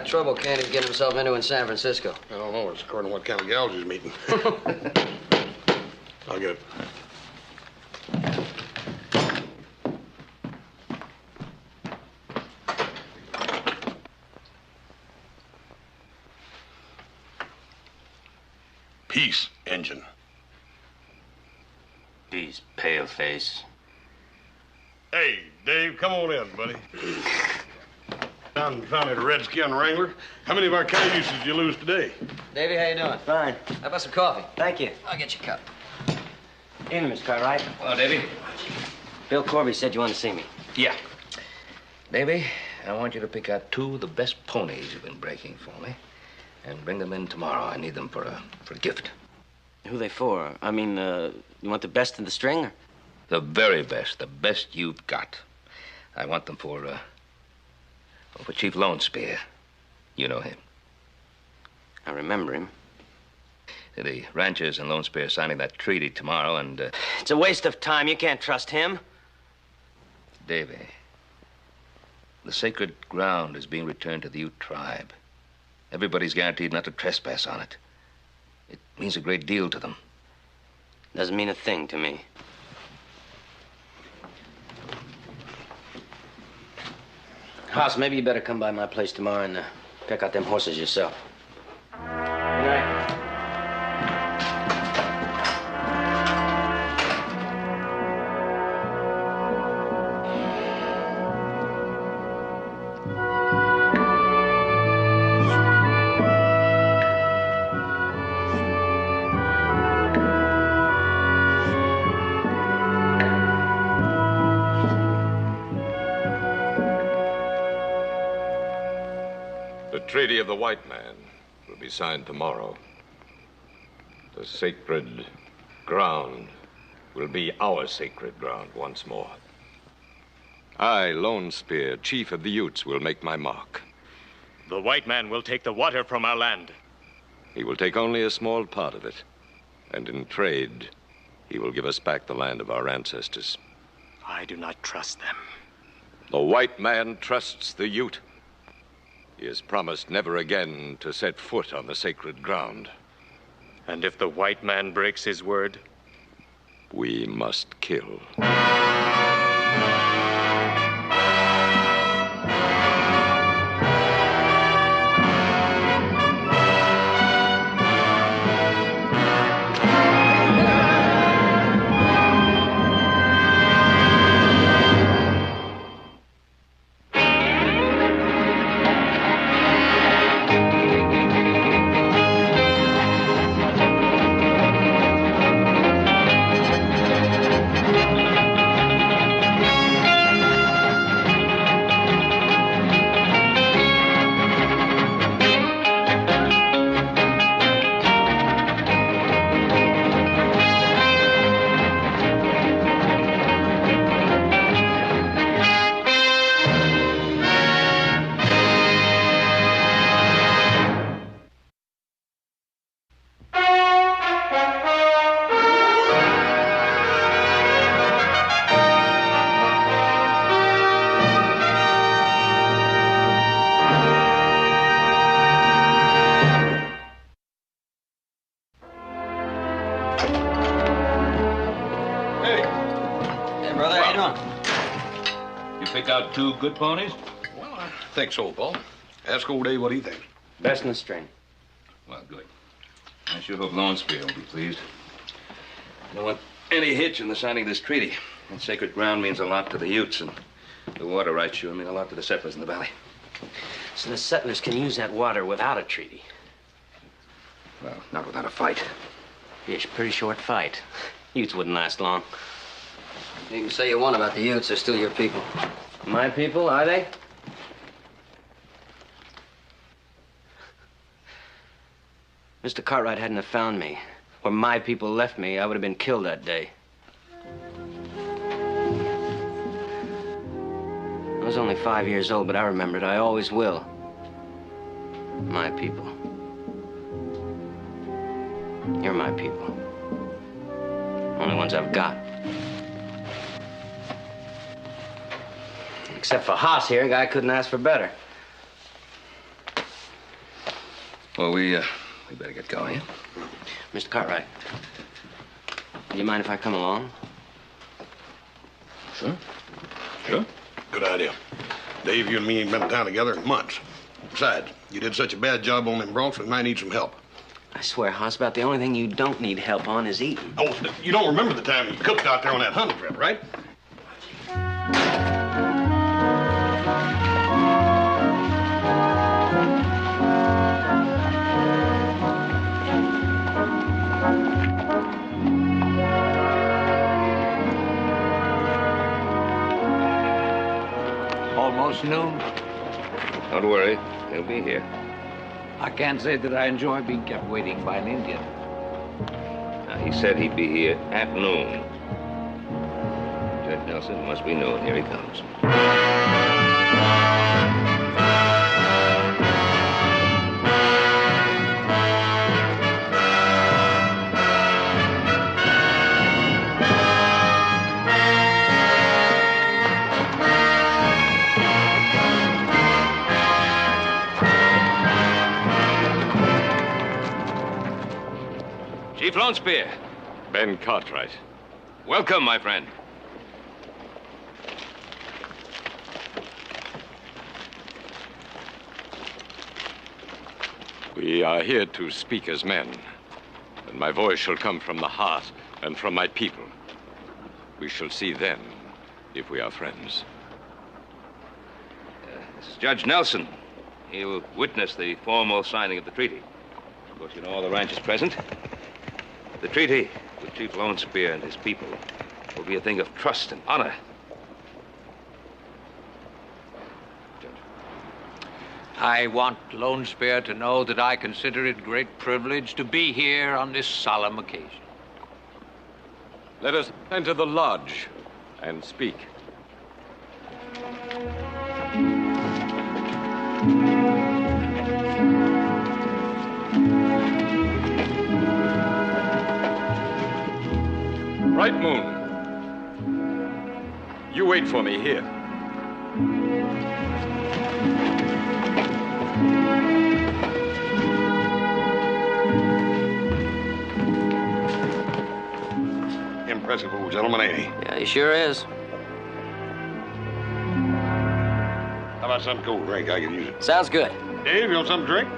of trouble Candy's getting himself into in San Francisco? I don't know. It's according to what kind of gals he's meeting. I'll get it. Peace, engine. Peace, pale face. Hey, Dave, come on in, buddy. Found that redskin wrangler. How many of our cayuses did you lose today? Davey, how you doing? Fine. How about some coffee? Thank you. I'll get you a cup. Evening, Miss Cartwright. Hello, Davy. Bill Corby said you wanted to see me. Yeah. Davy, I want you to pick out 2 of the best ponies you've been breaking for me and bring them in tomorrow. I need them for a gift. Who they for? I mean, you want the best in the string? Or? The very best, the best you've got. I want them for Chief Lone Spear. You know him. I remember him. The ranchers and Lone Spear are signing that treaty tomorrow, and... It's a waste of time. You can't trust him. Davy, the sacred ground is being returned to the Ute tribe. Everybody's guaranteed not to trespass on it. It means a great deal to them. Doesn't mean a thing to me. House, maybe you better come by my place tomorrow and pick out them horses yourself. Good night. The treaty of the white man will be signed tomorrow. The sacred ground will be our sacred ground once more. I, Lone Spear, chief of the Utes, will make my mark. The white man will take the water from our land. He will take only a small part of it. And in trade, he will give us back the land of our ancestors. I do not trust them. The white man trusts the Ute. He has promised never again to set foot on the sacred ground. And if the white man breaks his word? We must kill. Out 2 good ponies? Well, I think so, Paul. Ask old Dave what he thinks. Best in the string. Well, good. I sure hope Lone Spear will be pleased. I don't want any hitch in the signing of this treaty. That sacred ground means a lot to the Utes, and the water rights sure mean a lot to the settlers in the valley. So the settlers can use that water without a treaty? Well, not without a fight. Yeah, it's a pretty short fight. Utes wouldn't last long. You can say you want about the Utes, they're still your people. My people, are they? Mr. Cartwright hadn't have found me. Where my people left me, I would have been killed that day. I was only 5 years old, but I remember it. I always will. My people. You're my people. Only ones I've got. Except for Haas here, a guy couldn't ask for better. Well, we better get going. Mr. Cartwright, do you mind if I come along? Sure. Sure. Good idea. Dave, you and me ain't been in town together in months. Besides, you did such a bad job on them broncs, we might need some help. I swear, Hoss, about the only thing you don't need help on is eating. Oh, you don't remember the time you cooked out there on that hunting trip, right? Almost noon. Don't worry. He'll be here. I can't say that I enjoy being kept waiting by an Indian. Now, he said he'd be here at noon. Judge Nelson, it must be noon. Here he comes. Chief Lone Spear. Ben Cartwright. Welcome, my friend. We are here to speak as men, and my voice shall come from the heart and from my people. We shall see then if we are friends. This is Judge Nelson. He'll witness the formal signing of the treaty. Of course, you know all the ranchers present. The treaty with Chief Lone Spear and his people will be a thing of trust and honor. Judge. I want Lone Spear to know that I consider it a great privilege to be here on this solemn occasion. Let us enter the lodge and speak. Bright Moon, you wait for me here. Impressive old gentleman, ain't he? Yeah, he sure is. How about some cold drink? I can use it. Sounds good. Dave, you want something to drink?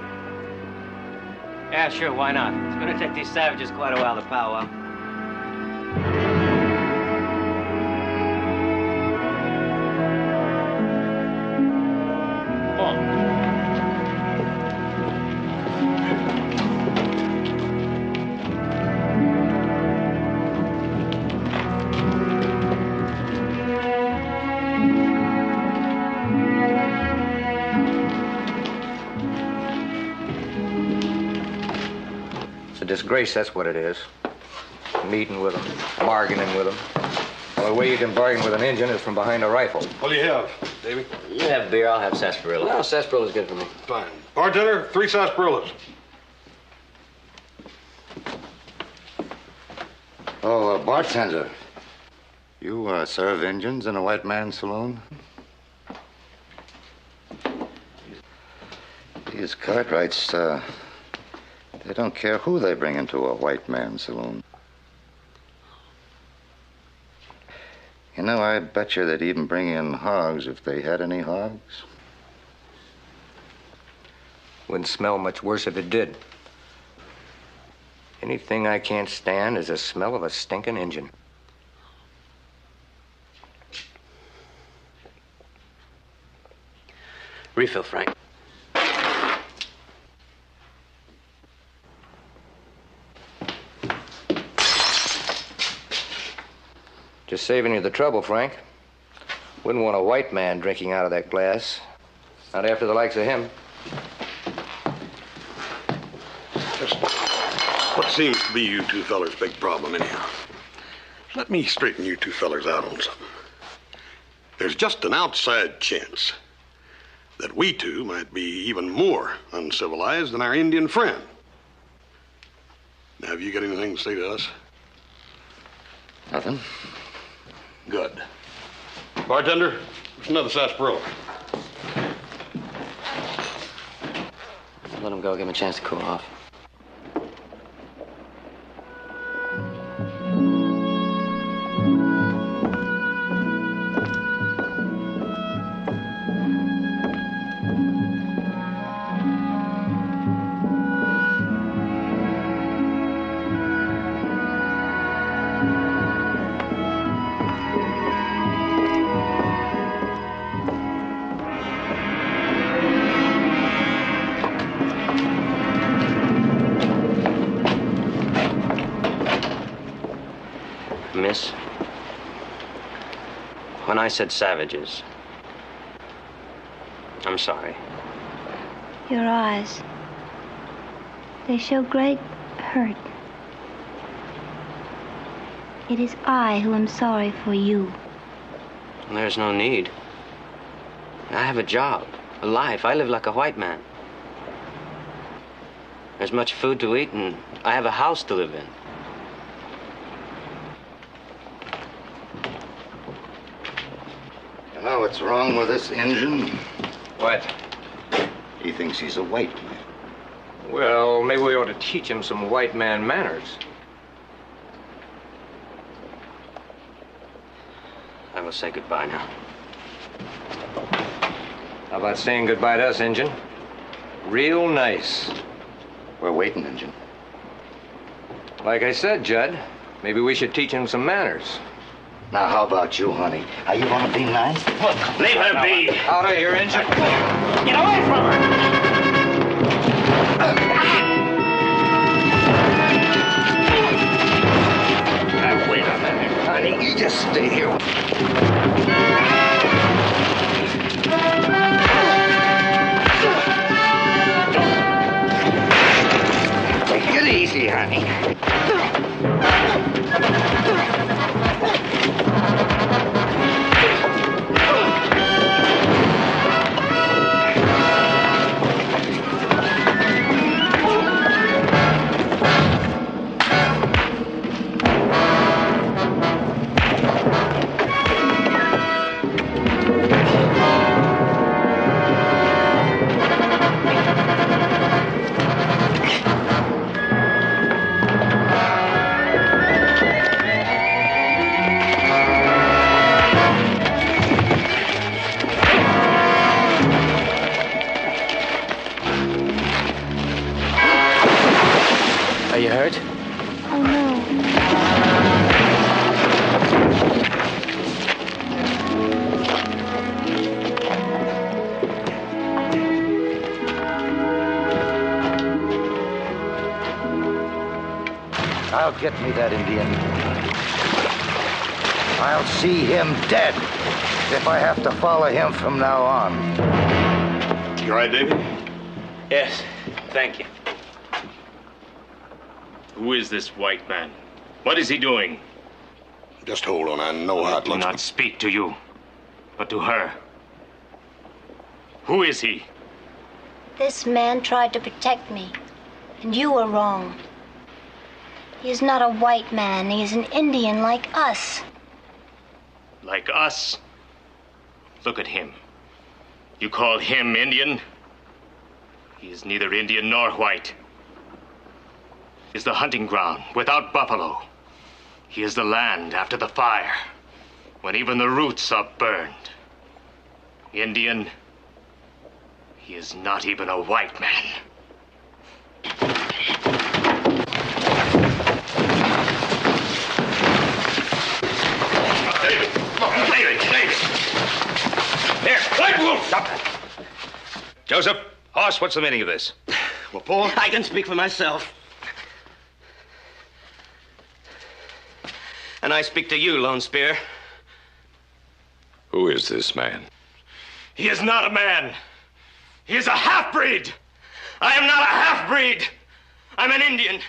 Yeah, sure, why not? It's gonna take these savages quite a while to powwow. It's a disgrace, that's what it is. Meeting with them, bargaining with them. The only way you can bargain with an Indian is from behind a rifle. What do you have, Davy? You have beer, I'll have sarsaparilla. No, sarsarilla's good for me. Fine. Bartender, 3 sarsaparillas. Oh, bartender. You serve Indians in a white man's saloon? These Cartwrights, they don't care who they bring into a white man's saloon. You know, I bet you they'd even bring in hogs if they had any hogs. Wouldn't smell much worse if it did. Anything I can't stand is the smell of a stinking engine. Refill, Frank. Just saving you the trouble, Frank. Wouldn't want a white man drinking out of that glass. Not after the likes of him. What seems to be you two fellers' big problem, anyhow? Let me straighten you two fellers out on something. There's just an outside chance that we two might be even more uncivilized than our Indian friend. Now, have you got anything to say to us? Nothing. Good. Bartender, there's another sarsaparilla. Let him go. Give him a chance to cool off. Miss, when I said savages, I'm sorry. Your eyes, they show great hurt. It is I who am sorry for you. There's no need. I have a job, a life. I live like a white man. There's much food to eat, and I have a house to live in. You know what's wrong with this Injun? What? He thinks he's a white man. Well, maybe we ought to teach him some white man manners. I will say goodbye now. How about saying goodbye to us, Injun? Real nice. We're waiting, Injun. Like I said, Judd, maybe we should teach him some manners. Now, how about you, honey? Are you gonna be nice? Look, leave her be. Out of here, Injun. Get away from her! Now, wait a minute, honey. You just stay here. Take it easy, honey. Are you hurt? Oh, no. I'll get me that Indian. I'll see him dead if I have to follow him from now on. You all right, David? Yes, thank you. Who is this white man? What is he doing? Just hold on. I know how it Do looks. not speak to you, but to her. Who is he? This man tried to protect me, and you were wrong. He is not a white man. He is an Indian like us. Like us? Look at him. You call him Indian? He is neither Indian nor white. He is the hunting ground without buffalo. He is the land after the fire, when even the roots are burned. Indian, he is not even a white man. David! There, White Wolf! Stop that. Joseph, Hoss, what's the meaning of this? Well, Paul, I can speak for myself. And I speak to you, Lone Spear. Who is this man? He is not a man. He is a half-breed. I am not a half-breed. I'm an Indian.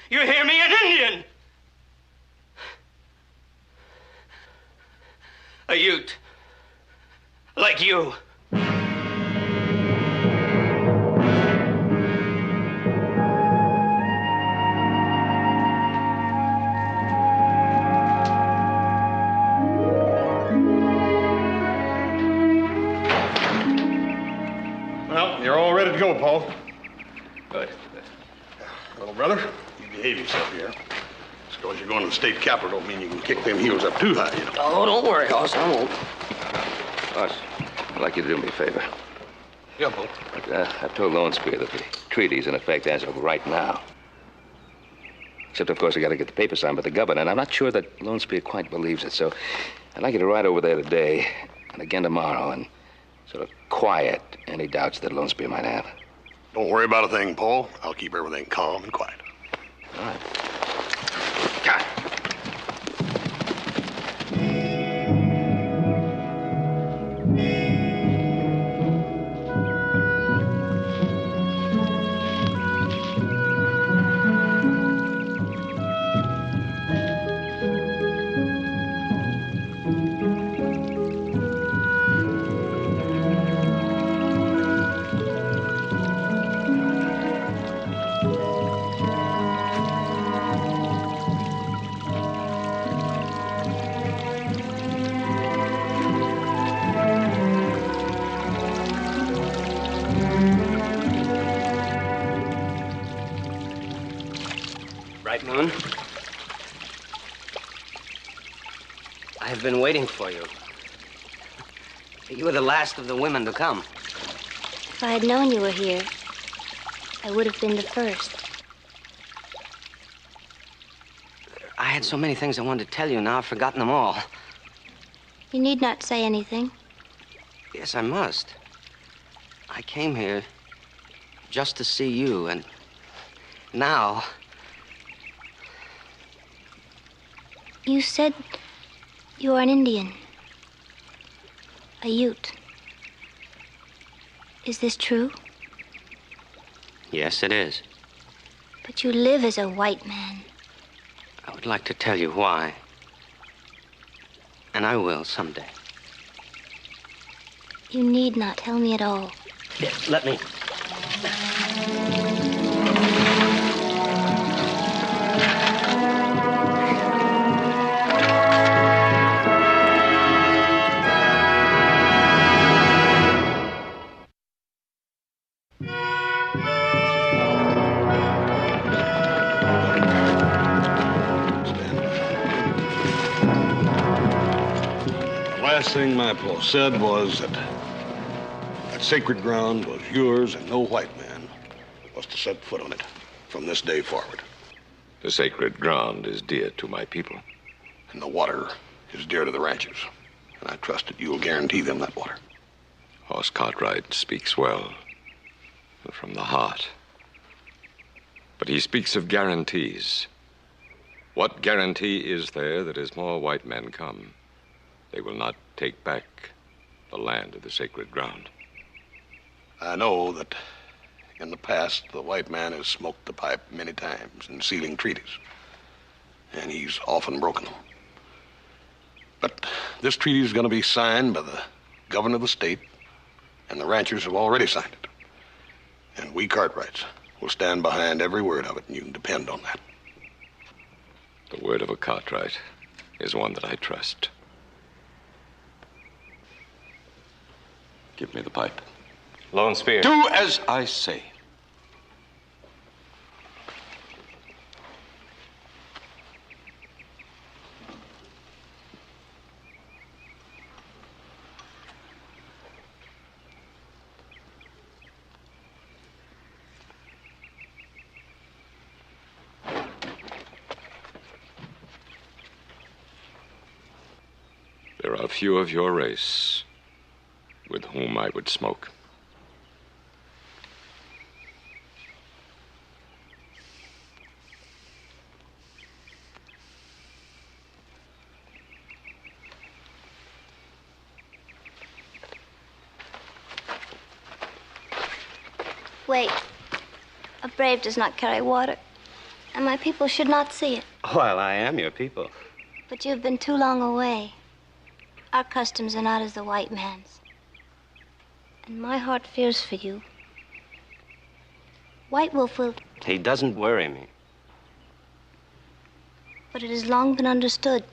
You hear me? An Indian. A Ute. Like you. well, you're all ready to go, Paul. brother. You behave yourself here. Just because you're going to the state capitol don't mean you can kick them heels up too high, you know. Oh, don't worry, Hoss. I won't. Boss, I'd like you to do me a favor. Yeah, Bull. I've told Lone Spear that the treaty's in effect as of right now. Except, of course, I got to get the paper signed by the governor, and I'm not sure that Lone Spear quite believes it. So I'd like you to ride over there today and again tomorrow and sort of quiet any doubts that Lone Spear might have. Don't worry about a thing, Paul. I'll keep everything calm and quiet. All right. God. Bright Moon. I have been waiting for you. You were the last of the women to come. If I had known you were here, I would have been the first. I had so many things I wanted to tell you. Now I've forgotten them all. You need not say anything. Yes, I must. I came here just to see you, and now... You said you are an Indian. A Ute. Is this true? Yes, it is. But you live as a white man. I would like to tell you why. And I will someday. You need not tell me at all. Here, let me. The last thing my pa said was that sacred ground was yours and no white man was to set foot on it from this day forward. The sacred ground is dear to my people. And the water is dear to the ranchers. And I trust that you'll guarantee them that water. Hoss Cartwright speaks well, from the heart. But he speaks of guarantees. What guarantee is there that as more white men come, they will not take back the land of the sacred ground? I know that in the past, the white man has smoked the pipe many times in sealing treaties. And he's often broken them. But this treaty is going to be signed by the governor of the state, and the ranchers have already signed it. And we Cartwrights will stand behind every word of it, and you can depend on that. The word of a Cartwright is one that I trust. Give me the pipe. Lone Spear. Do as I say. There are few of your race with whom I would smoke. Wait. A brave does not carry water, and my people should not see it. Well, I am your people. But you've been too long away. Our customs are not as the white man's. And my heart fears for you. White Wolf will... He doesn't worry me. But it has long been understood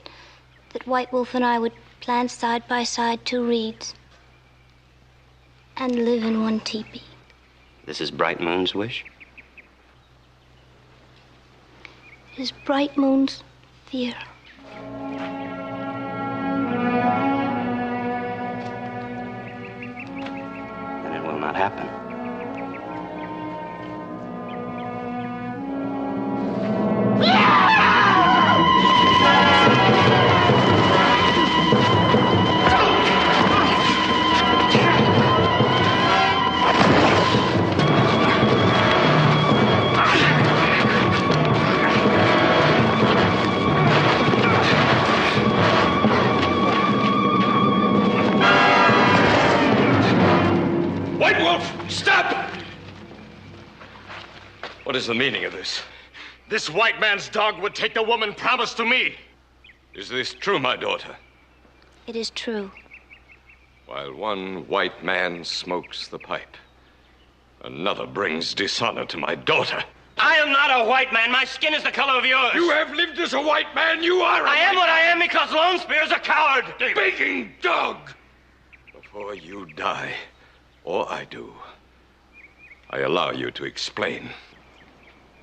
that White Wolf and I would plant side by side 2 reeds and live in one teepee. This is Bright Moon's wish? is Bright Moon's fear. Then it will not happen. What is the meaning of this? This white man's dog would take the woman promised to me. Is this true, my daughter? It is true. While one white man smokes the pipe, another brings dishonor to my daughter. I am not a white man. My skin is the color of yours. You have lived as a white man. You are I am what I am because Lone Spear's a coward. begging dog. Before you die, or I do, I allow you to explain.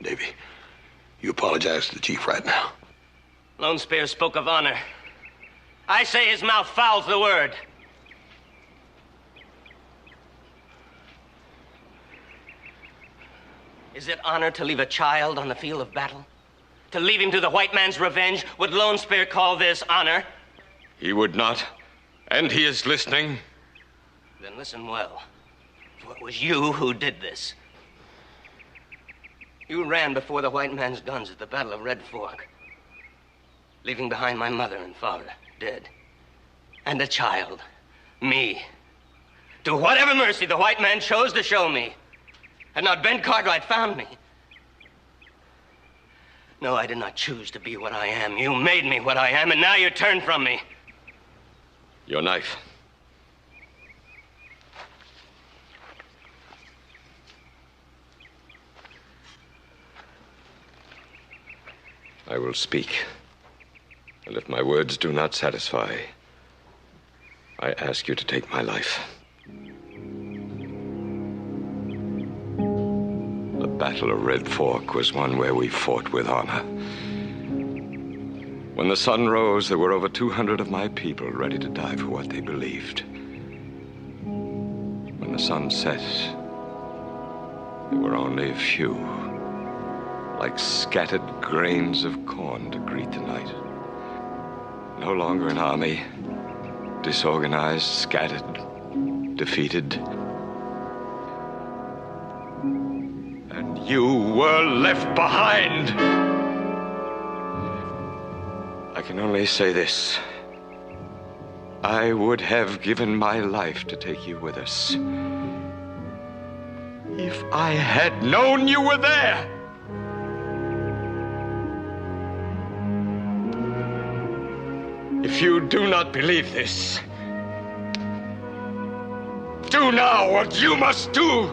Davy, you apologize to the chief right now. Lone Spear spoke of honor. I say his mouth fouls the word. Is it honor to leave a child on the field of battle? To leave him to the white man's revenge? Would Lone Spear call this honor? He would not, and he is listening. Then listen well. For it was you who did this. You ran before the white man's guns at the Battle of Red Fork, leaving behind my mother and father dead, and a child, me, to whatever mercy the white man chose to show me. Had not Ben Cartwright found me. No, I did not choose to be what I am. You made me what I am, and now you turn from me. Your knife. I will speak. And if my words do not satisfy, I ask you to take my life. The Battle of Red Fork was one where we fought with honor. When the sun rose, there were over 200 of my people ready to die for what they believed. When the sun set, there were only a few, like scattered grains of corn to greet the night. No longer an army, disorganized, scattered, defeated. And you were left behind. I can only say this. I would have given my life to take you with us. If I had known you were there. If you do not believe this, do now what you must do.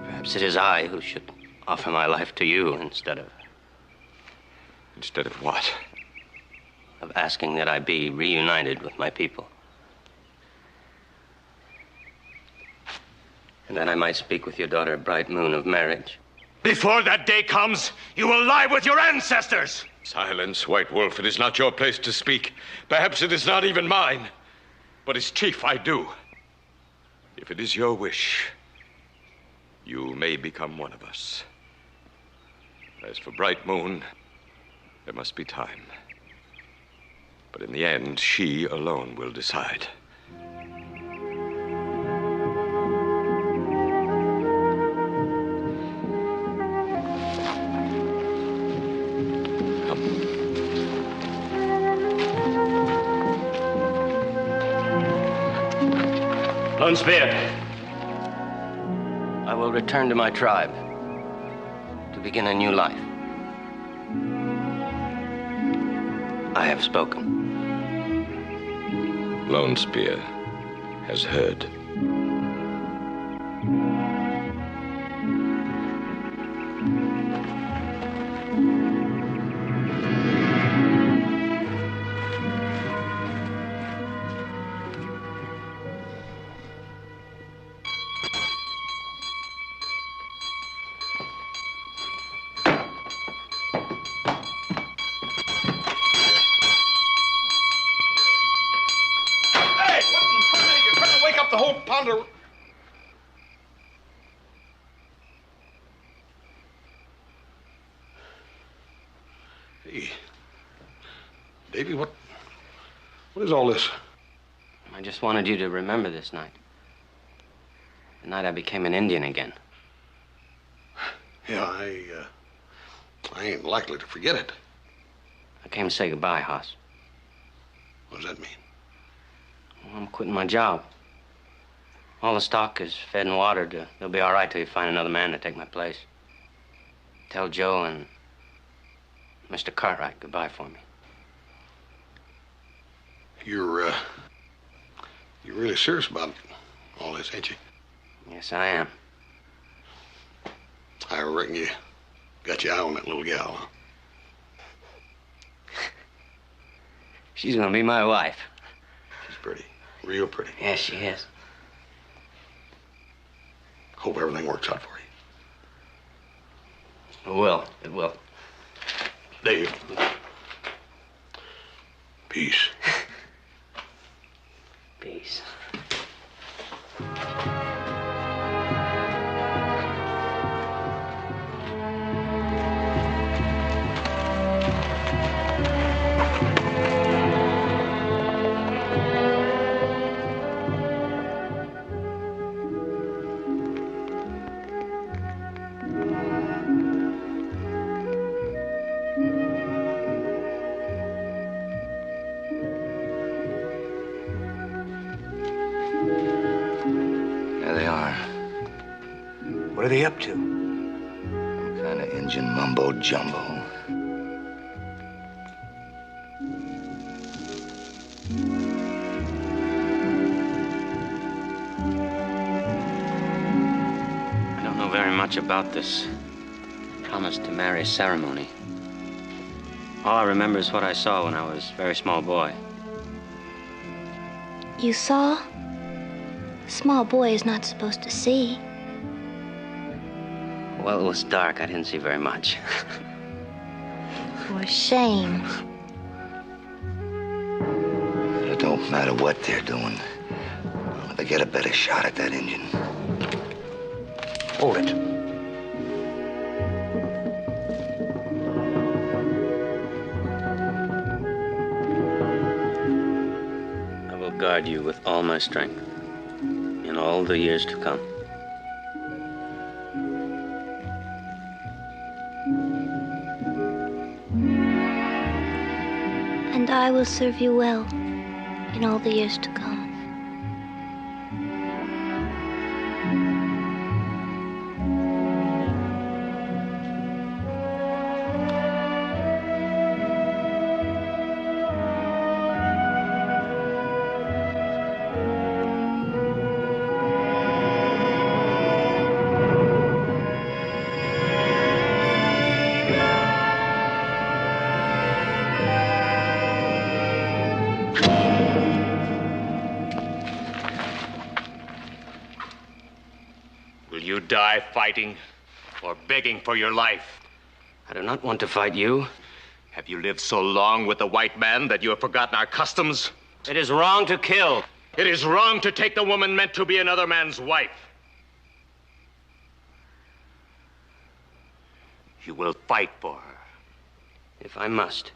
Perhaps it is I who should offer my life to you instead of... Instead of what? Of asking that I be reunited with my people. And that I might speak with your daughter, Bright Moon, of marriage. Before that day comes, you will lie with your ancestors! Silence, White Wolf. It is not your place to speak. Perhaps it is not even mine. But as chief, I do. If it is your wish, you may become one of us. As for Bright Moon, there must be time. But in the end, she alone will decide. Come. Lone Spear, I will return to my tribe to begin a new life. I have spoken. Lone Spear has heard. Hey, Davy, what is all this? I just wanted you to remember this night. The night I became an Indian again. Yeah, I ain't likely to forget it. I came to say goodbye, Hoss. What does that mean? Well, I'm quitting my job. All the stock is fed and watered. They'll be all right till you find another man to take my place. Tell Joe and Mr. Cartwright goodbye for me. You're really serious about all this, ain't you? Yes, I am. I reckon you got your eye on that little gal, huh? She's gonna be my wife. She's pretty. Real pretty. Yes, she is. Hope everything works out for you. It will. It will. Dave. Peace. Peace. What are they up to? Some kind of Indian mumbo jumbo. I don't know very much about this promise to marry ceremony. All I remember is what I saw when I was a very small boy. You saw? A small boy is not supposed to see. Well, it was dark. I didn't see very much. For shame. It don't matter what they're doing. They get a better shot at that Indian. Hold it. I will guard you with all my strength in all the years to come. And I will serve you well in all the years to come. Will you die fighting or begging for your life? I do not want to fight you. Have you lived so long with the white man that you have forgotten our customs? It is wrong to kill. It is wrong to take the woman meant to be another man's wife. You will fight for her. If I must.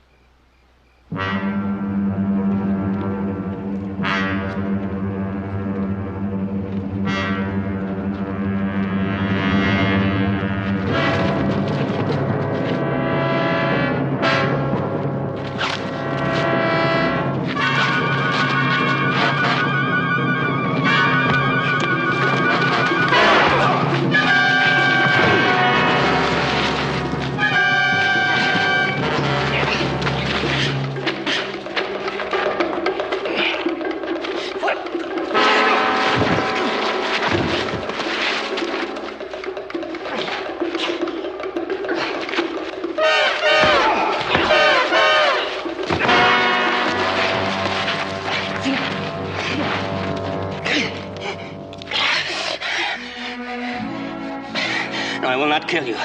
No, I will not kill you.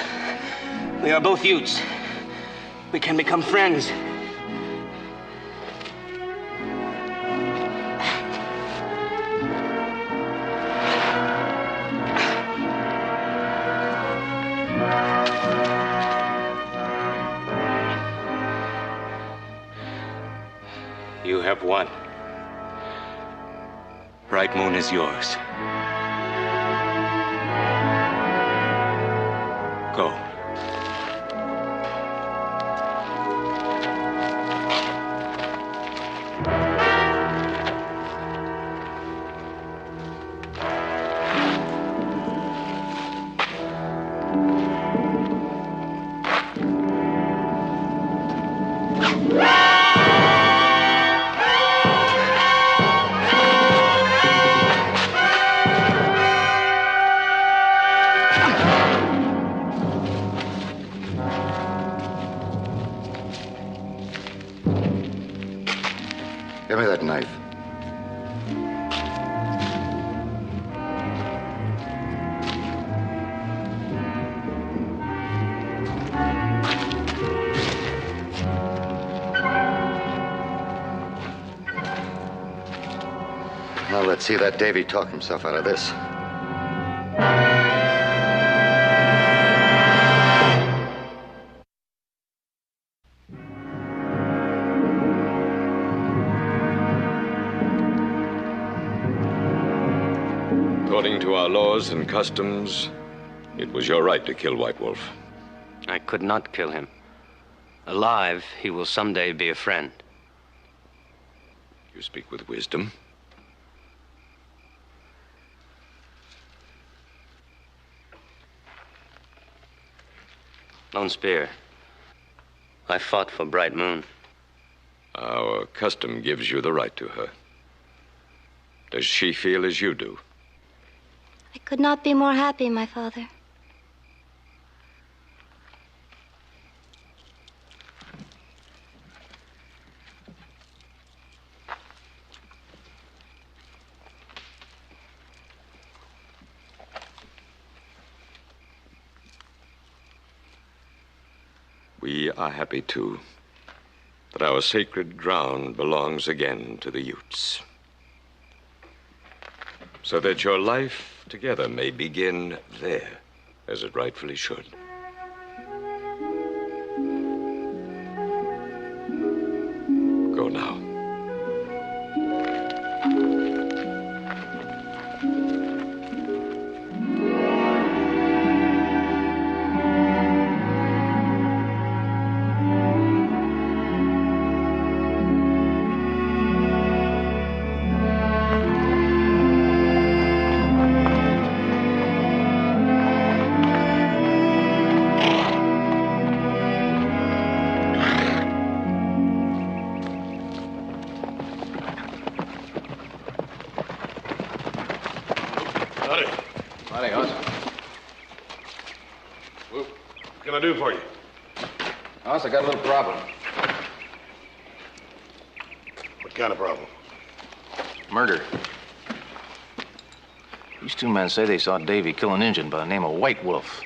We are both Utes. We can become friends. You have won. Bright Moon is yours. Go. Give me that knife. Now let's see that Davy talk himself out of this. According to our laws and customs, it was your right to kill White Wolf. I could not kill him. Alive, he will someday be a friend. You speak with wisdom. Lone Spear, I fought for Bright Moon. Our custom gives you the right to her. Does she feel as you do? I could not be more happy, my father. We are happy, too, that our sacred ground belongs again to the Utes. So that your life together may begin there, as it rightfully should. Go now. What can I do for you? Hoss, I got a little problem. What kind of problem? Murder. These two men say they saw Davy kill an Injun by the name of White Wolf.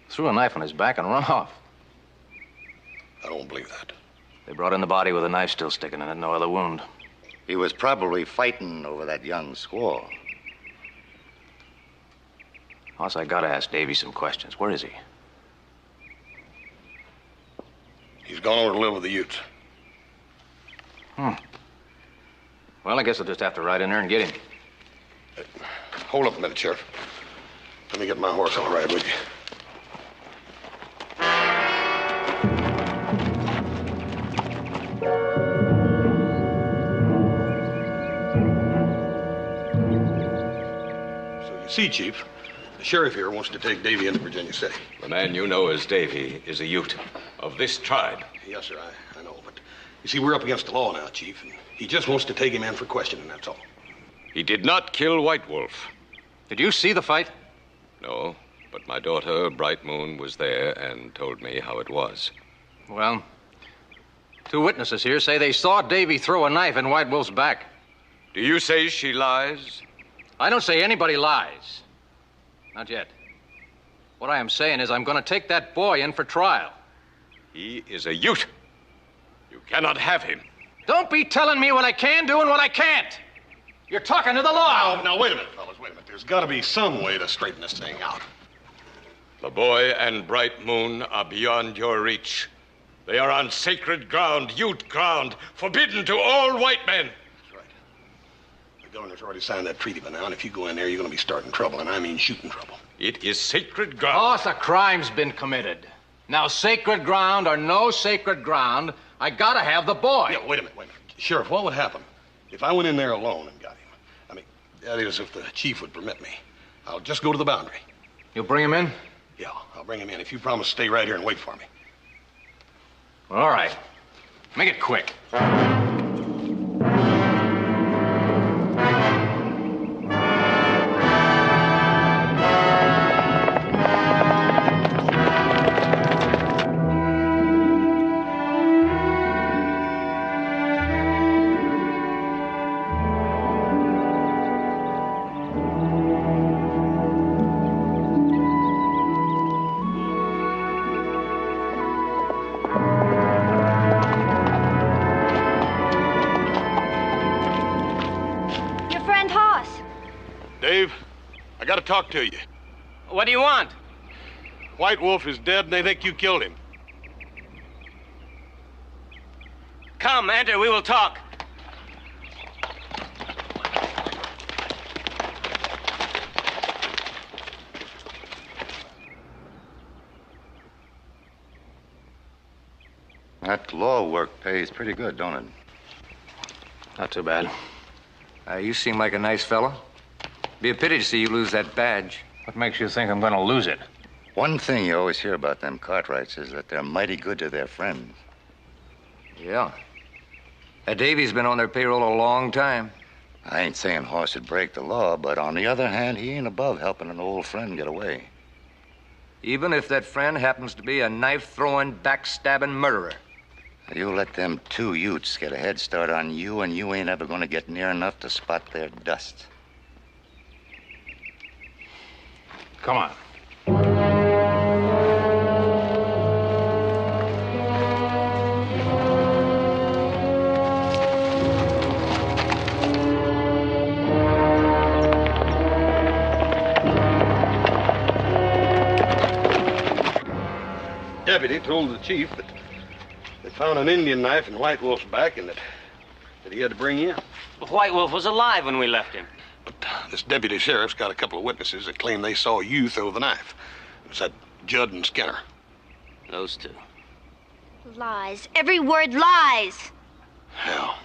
Threw a knife on his back and run off. I don't believe that. They brought in the body with a knife still sticking in it, no other wound. He was probably fighting over that young squaw. Hoss, I gotta ask Davy some questions. Where is he? He's gone over to live with the Utes. Well, I guess I'll just have to ride in there and get him. Hold up a minute, Sheriff. Let me get my horse. I'll ride with you. So you see, Chief, the sheriff here wants to take Davy into Virginia City. The man you know as Davy is a Ute of this tribe. Yes, sir, I know, but you see, we're up against the law now, Chief, and he just wants to take him in for questioning, that's all. He did not kill White Wolf. Did you see the fight? No, but my daughter, Bright Moon, was there and told me how it was. Well, two witnesses here say they saw Davy throw a knife in White Wolf's back. Do you say she lies? I don't say anybody lies. Not yet. What I am saying is I'm going to take that boy in for trial. He is a Ute. You cannot have him. Don't be telling me what I can do and what I can't. You're talking to the law. Now, wait a minute, fellas, wait a minute. There's got to be some way to straighten this thing out. The boy and Bright Moon are beyond your reach. They are on sacred ground, Ute ground, forbidden to all white men. That's right. The governor's already signed that treaty by now, and if you go in there, you're going to be starting trouble, and I mean shooting trouble. It is sacred ground. Boss, a crime's been committed. Now, sacred ground or no sacred ground, I gotta have the boy. Yeah, wait a minute. Sheriff, what would happen if I went in there alone and got him? I mean, that is, if the chief would permit me. I'll just go to the boundary. You'll bring him in? Yeah, I'll bring him in if you promise to stay right here and wait for me. All right. Make it quick. Dave, I gotta talk to you. What do you want? White Wolf is dead and they think you killed him. Come, enter, we will talk. That law work pays pretty good, don't it? Not too bad. You seem like a nice fellow. Be a pity to see you lose that badge. What makes you think I'm going to lose it? One thing you always hear about them Cartwrights is that they're mighty good to their friends. Yeah. That Davy's been on their payroll a long time. I ain't saying Hoss would break the law, but on the other hand, he ain't above helping an old friend get away. Even if that friend happens to be a knife-throwing, backstabbing murderer. You let them two Utes get a head start on you, and you ain't ever going to get near enough to spot their dust. Come on. Deputy told the chief that they found an Indian knife in White Wolf's back and that he had to bring you in. But White Wolf was alive when we left him. But this deputy sheriff's got a couple of witnesses that claim they saw you throw the knife. It was that Judd and Skinner. Those two. Lies. Every word lies. Hell.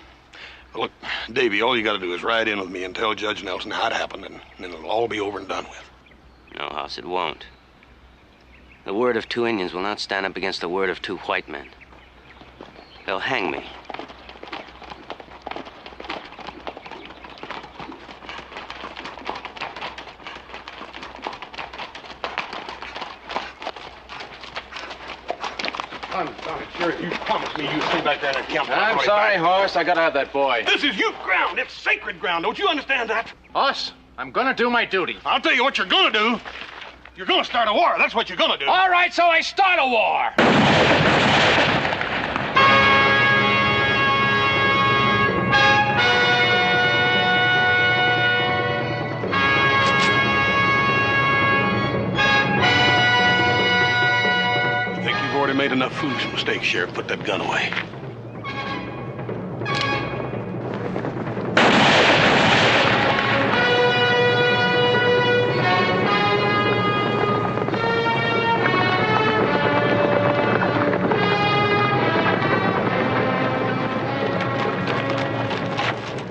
Well, look, Davy, all you got to do is ride in with me and tell Judge Nelson how it happened, and then it'll all be over and done with. No, Hoss, it won't. The word of two Indians will not stand up against the word of two white men. They'll hang me. Sheriff, you promised me you'd stay back there and camp. I'm sorry, Hoss. I gotta have that boy. This is Ute ground. It's sacred ground. Don't you understand that? Hoss, I'm gonna do my duty. I'll tell you what you're gonna do. You're gonna start a war. That's what you're gonna do. All right, so I start a war. I think you've already made enough foolish mistakes, Sheriff. Put that gun away.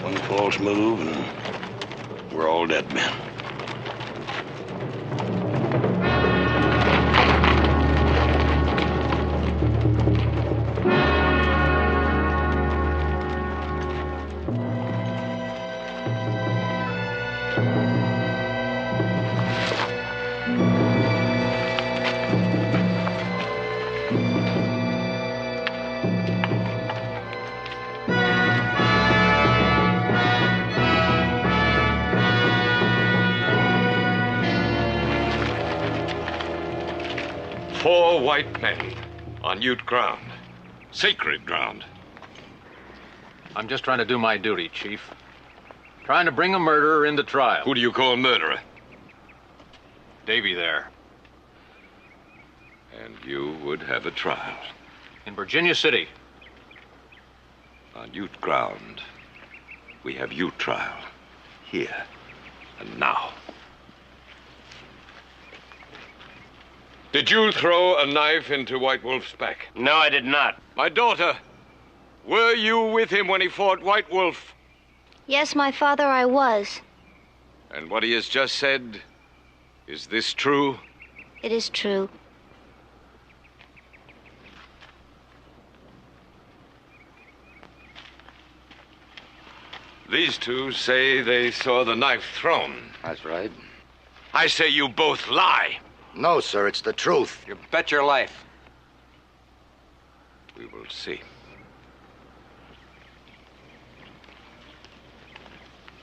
One false move and we're all dead men. Four white men on Ute ground. Sacred ground. I'm just trying to do my duty, Chief. Trying to bring a murderer into trial. Who do you call murderer? Davy there. And you would have a trial. In Virginia City. On Ute ground, we have Ute trial. Here and now. Did you throw a knife into White Wolf's back? No, I did not. My daughter, were you with him when he fought White Wolf? Yes, my father, I was. And what he has just said, is this true? It is true. These two say they saw the knife thrown. That's right. I say you both lie. No, sir, it's the truth. You bet your life. We will see.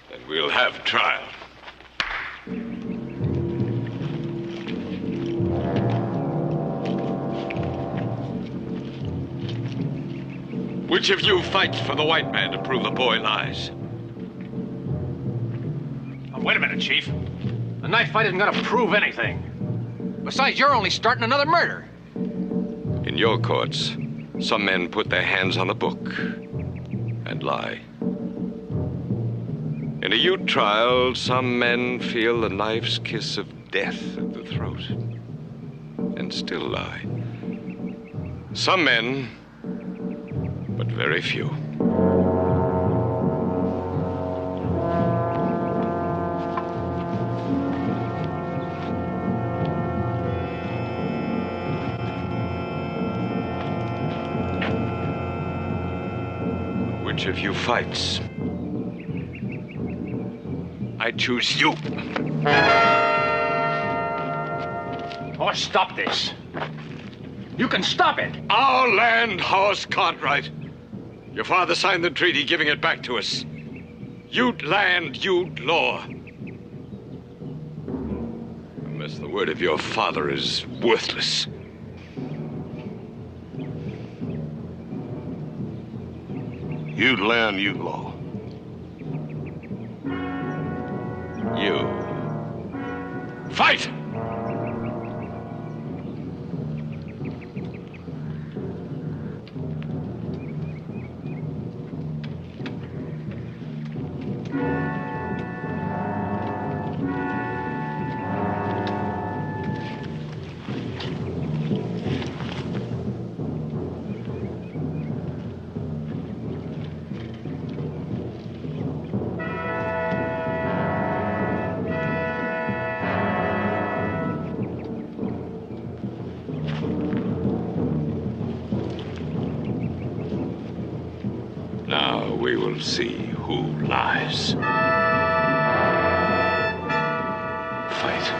Then we'll have trial. Which of you fights for the white man to prove the boy lies? Oh, wait a minute, Chief. A knife fight isn't gonna prove anything. Besides, you're only starting another murder. In your courts, some men put their hands on the book and lie. In a Ute trial, some men feel the knife's kiss of death at the throat and still lie. Some men, but very few. Which of you fights? I choose you. Oh, stop this. You can stop it. Our land, horse Cartwright. Your father signed the treaty giving it back to us. Ute land, Ute law. Unless the word of your father is worthless. Ute land, Ute law. You. Fight! Now we will see who lies. Fight.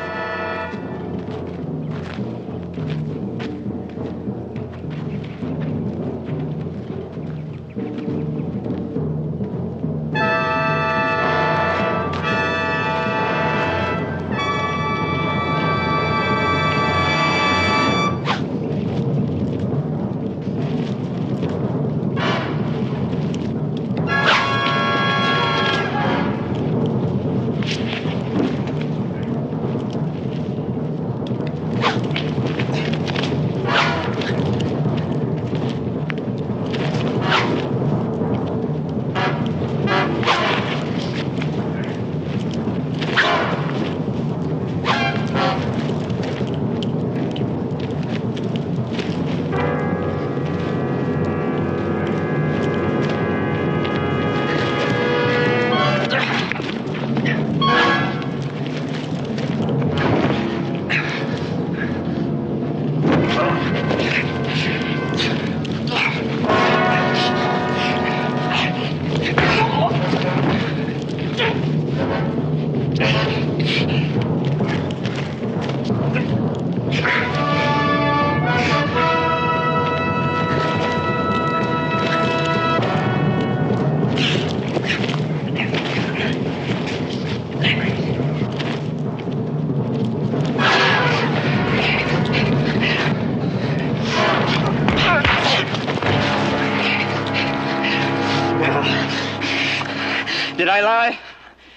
Did I lie?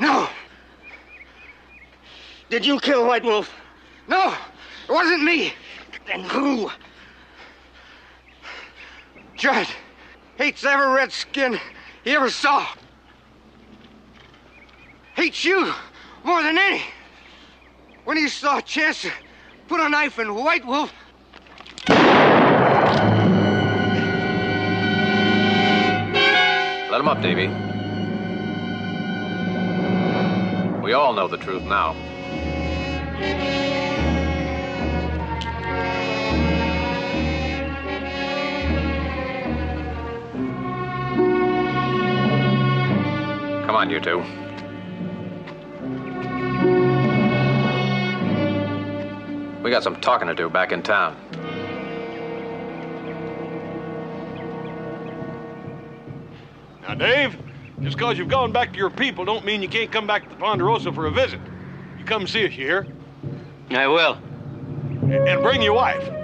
No. Did you kill White Wolf? No, it wasn't me. Then who? Judd hates every redskin he ever saw. Hates you more than any. When he saw a chance to put a knife in White Wolf, Let him up, Davy. We all know the truth now. Come on, you two. We got some talking to do back in town. Now, Dave, just because you've gone back to your people don't mean you can't come back to Ponderosa for a visit. You come see us, you hear? I will. And bring your wife.